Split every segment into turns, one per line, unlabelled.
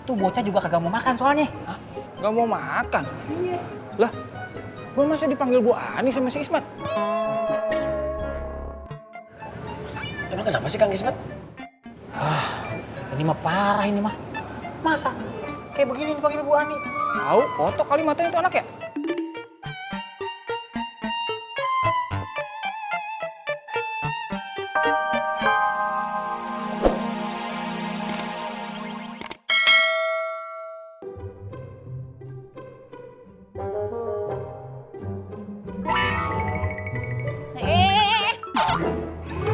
Tuh bocah juga kagak mau makan soalnya.
Hah? Gak mau makan? Iya. Lah, gue masa dipanggil Bu Ani sama si Ismet?
Emang kenapa sih Kang Ismet?
Ini mah parah ini mah. Masa kayak begini dipanggil Bu Ani?
Tahu, kotok kali matanya itu anak ya?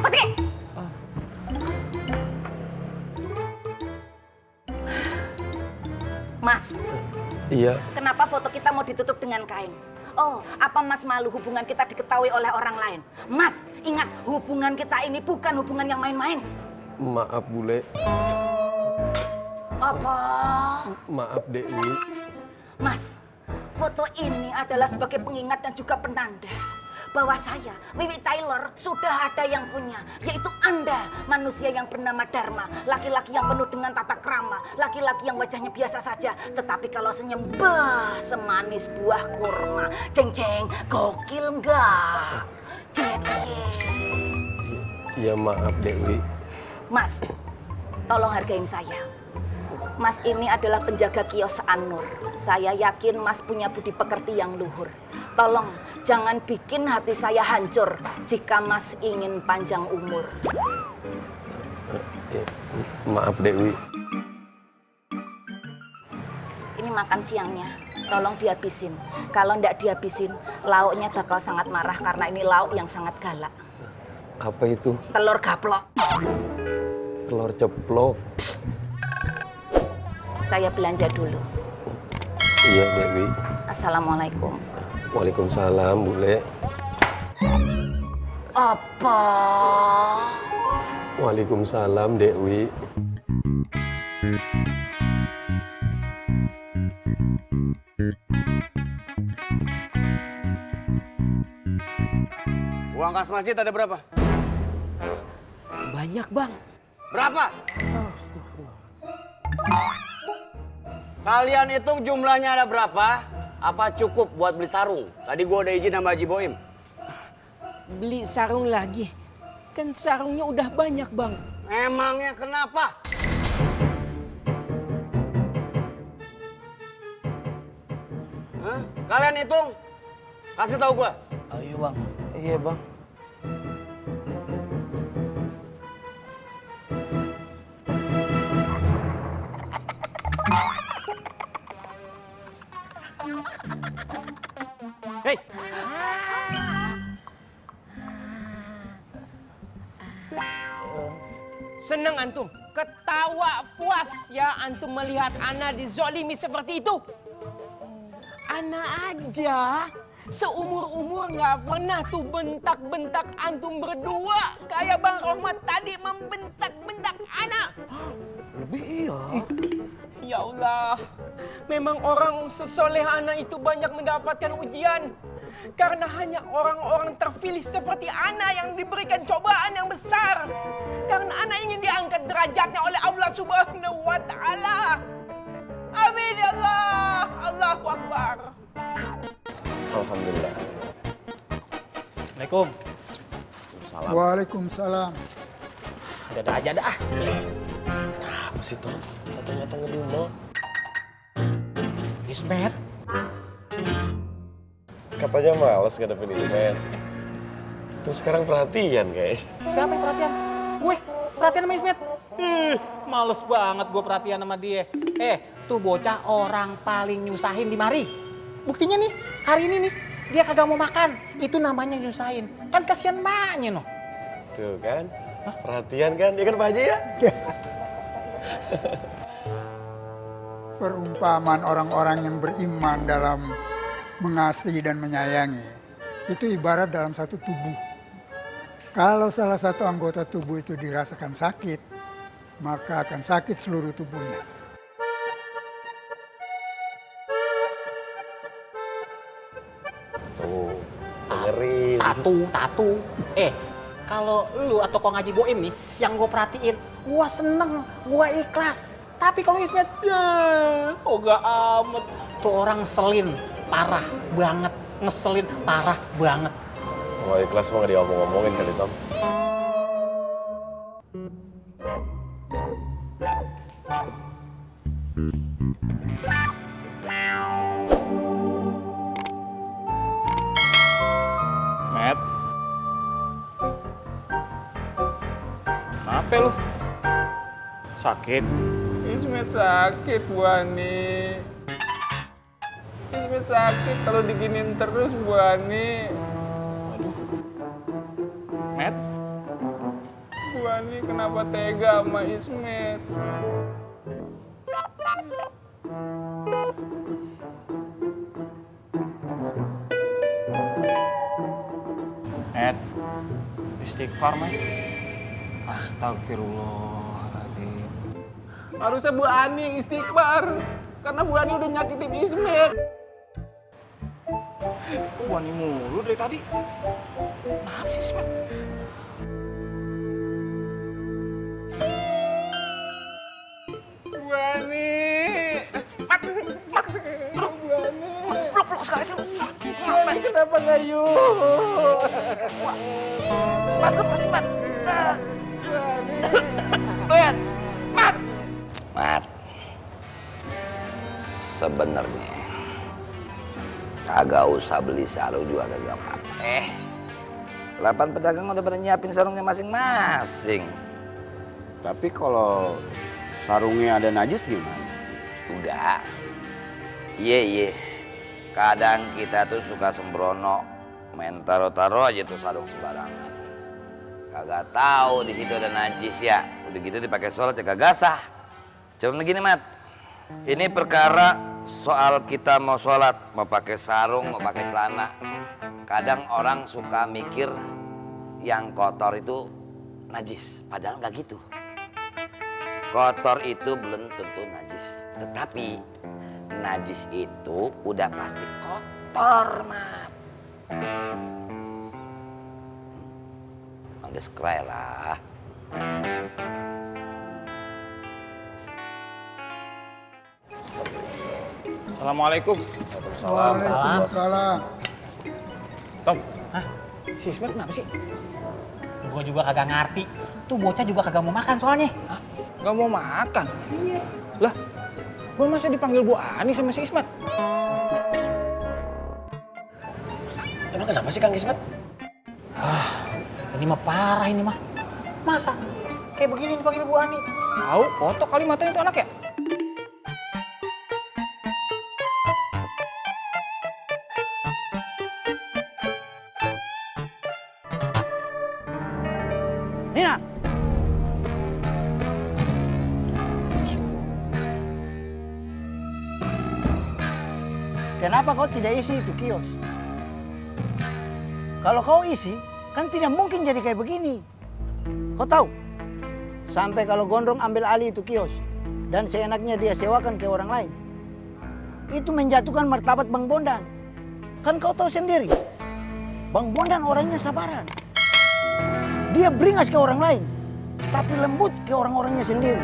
Kok sih? Mas,
Iya.
kenapa foto kita mau ditutup dengan kain? Oh, apa Mas malu hubungan kita diketahui oleh orang lain? Mas, ingat hubungan kita ini bukan hubungan yang main-main.
Maaf Bule,
Apa?
maaf Dewi.
Mas, foto ini adalah sebagai pengingat dan juga penanda bahwa saya, Wiwi Taylor, sudah ada yang punya, yaitu Anda, manusia yang bernama Dharma, laki-laki yang penuh dengan tata krama, laki-laki yang wajahnya biasa saja, tetapi kalau senyum, bah, semanis buah kurma. Ceng-ceng, gokil nggak? Cie-cie.
Ya maaf Dewi.
Mas, tolong hargain saya. Mas ini adalah penjaga kios Anur. Saya yakin Mas punya budi pekerti yang luhur. Tolong, jangan bikin hati saya hancur jika Mas ingin panjang umur.
Maaf Dewi.
Ini makan siangnya, tolong dihabisin. Kalau ndak dihabisin, lauknya bakal sangat marah karena ini lauk yang sangat galak.
Apa itu?
Telur gaplok.
Telur ceplok.
Saya belanja dulu.
Iya Dewi.
Assalamualaikum.
Waalaikumsalam Bule.
Apa?
Waalaikumsalam Dewi.
Uang kas masjid ada berapa?
Banyak, Bang.
Berapa? Kalian hitung jumlahnya ada berapa? Apa cukup buat beli sarung? Tadi gua udah izin sama Haji Boim.
Beli sarung lagi. Kan sarungnya udah banyak, Bang.
Emangnya kenapa? Hah? Kalian hitung? Kasih tahu gua.
Ayo bang.
Iya Bang.
Hei! Senang antum, ketawa puas ya antum melihat Ana dizolimi seperti itu. Ana aja seumur-umur nggak pernah tuh bentak-bentak antum berdua kayak Bang Rohmat tadi membentak-bentak Ana.
Lebih iya.
Ya Allah, memang orang sesoleh Ana itu banyak mendapatkan ujian. Karena hanya orang-orang terpilih seperti Ana yang diberikan cobaan yang besar. Karena Ana ingin diangkat derajatnya oleh Allah Subhanahu wa Ta'ala. Amin ya Allah. Allahu Akbar.
Alhamdulillah.
Assalamualaikum.
Waalaikumsalam.
Ada aja dah.
Apa sih Tom? Datang-datang ke rumah.
Ismet.
Katanya malas ngadepin Ismet. Terus sekarang perhatian guys.
Siapa yang perhatian? Gue perhatian sama Ismet. Males banget gue perhatian sama dia. Tuh bocah orang paling nyusahin di mari. Buktinya nih, hari ini nih, dia kagak mau makan. Itu namanya nyusahin. Kan kasihan maknya noh.
Tuh kan? Perhatian kan? Ya kan Pak Haji ya?
Perumpamaan orang-orang yang beriman dalam mengasihi dan menyayangi itu ibarat dalam satu tubuh. Kalau salah satu anggota tubuh itu dirasakan sakit, maka akan sakit seluruh tubuhnya.
Tuh, dengerin.
Tatu. Kalau lu atau Kong Haji Boim nih, yang gue perhatiin, gue seneng, gue ikhlas. Tapi kalau Ismet, ya oga amat. Tuh orang ngeselin, parah banget. Ngeselin, parah banget.
Kalau ikhlas mah nggak diomong-ngomongin kali, Tom.
Matt. Kenapa lu? Sakit?
Ismet sakit, Bu Ani. Ismet sakit kalau diginin terus, Bu Ani.
Matt?
Bu Ani kenapa tega sama Ismet?
Matt, istighfar, Matt. Astagfirullahaladzim.
Harusnya Bu Ani yang istighfar. Karena Bu Ani udah nyakitin Ismet.
Wani mulu dari tadi. Kenapa sih, Ismet?
Bu Ani. Bu Ani.
Peluk sekali sih.
Bu Ani kenapa nggak yuk?
Mat, lepas, Mat.
Bu Ani.
Lihat. Mat.
Mat, sebenarnya kagak usah beli sarung juga kagak apa-apa. 8 pedagang udah pada nyiapin sarungnya masing-masing.
Tapi kalau sarungnya ada najis gimana?
Enggak. Iya. Kadang kita tuh suka sembrono, main taro-taro aja tuh sarung sembarangan. Kagak tahu di situ ada najis ya. Udah gitu dipakai sholat ya kagak sah. Cuma begini, Mat. Ini perkara soal kita mau sholat, mau pakai sarung, mau pakai celana. Kadang orang suka mikir yang kotor itu najis, padahal nggak gitu. Kotor itu belum tentu najis, tetapi najis itu udah pasti kotor, Mat. Udah skray lah.
Assalamualaikum.
Waalaikumsalam.
Tom. Hah? Si Ismet kenapa sih?
Gue juga kagak ngerti. Tuh bocah juga kagak mau makan soalnya.
Gak mau makan? Iya. Lah, gue masa dipanggil Bu Ani sama si Ismet?
Emang kenapa sih Kang Ismet?
Ini mah parah ini mah. Masa kayak begini dipanggil Bu Ani?
Tahu, kotok kali matanya itu anak ya?
Nina! Kenapa kau tidak isi itu kios? Kalau kau isi, kan tidak mungkin jadi kayak begini. Kau tahu? Sampai kalau Gondrong ambil alih itu kios dan seenaknya dia sewakan ke orang lain. Itu menjatuhkan martabat Bang Bondan. Kan kau tahu sendiri, Bang Bondan orangnya sabaran. Dia beringas ke orang lain, tapi lembut ke orang-orangnya sendiri.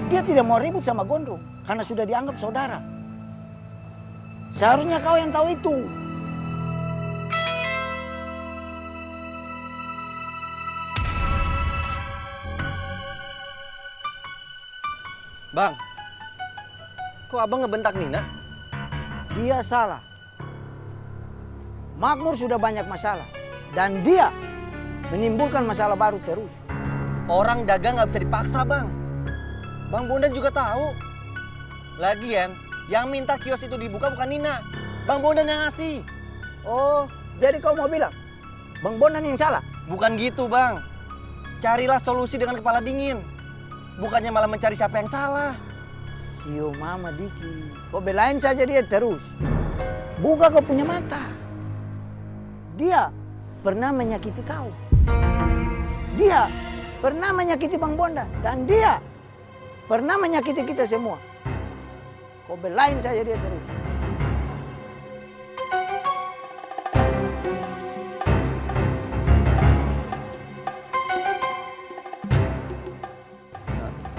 Dia tidak mau ribut sama Gondrong karena sudah dianggap saudara. Seharusnya kau yang tahu itu.
Bang, kok abang ngebentak Nina?
Dia salah. Makmur sudah banyak masalah dan dia menimbulkan masalah baru terus.
Orang dagang nggak bisa dipaksa, Bang. Bang Bondan juga tahu. Lagian, yang minta kios itu dibuka bukan Nina. Bang Bondan yang ngasih.
Oh, jadi kau mau bilang Bang Bondan yang salah?
Bukan gitu, Bang. Carilah solusi dengan kepala dingin. Bukannya malah mencari siapa yang salah.
Sio Mama Diki, kau belain saja dia terus. Buka kau punya mata. Dia pernah menyakiti kau. Dia pernah menyakiti Bang Bondan. Dan dia pernah menyakiti kita semua. Kau belain saja dia terus.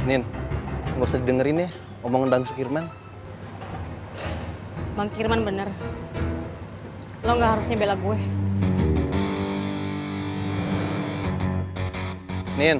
Nin, nggak usah didengerin ya omongan Bang Sukirman.
Bang Kirman bener. Lo nggak harusnya bela gue.
Nin,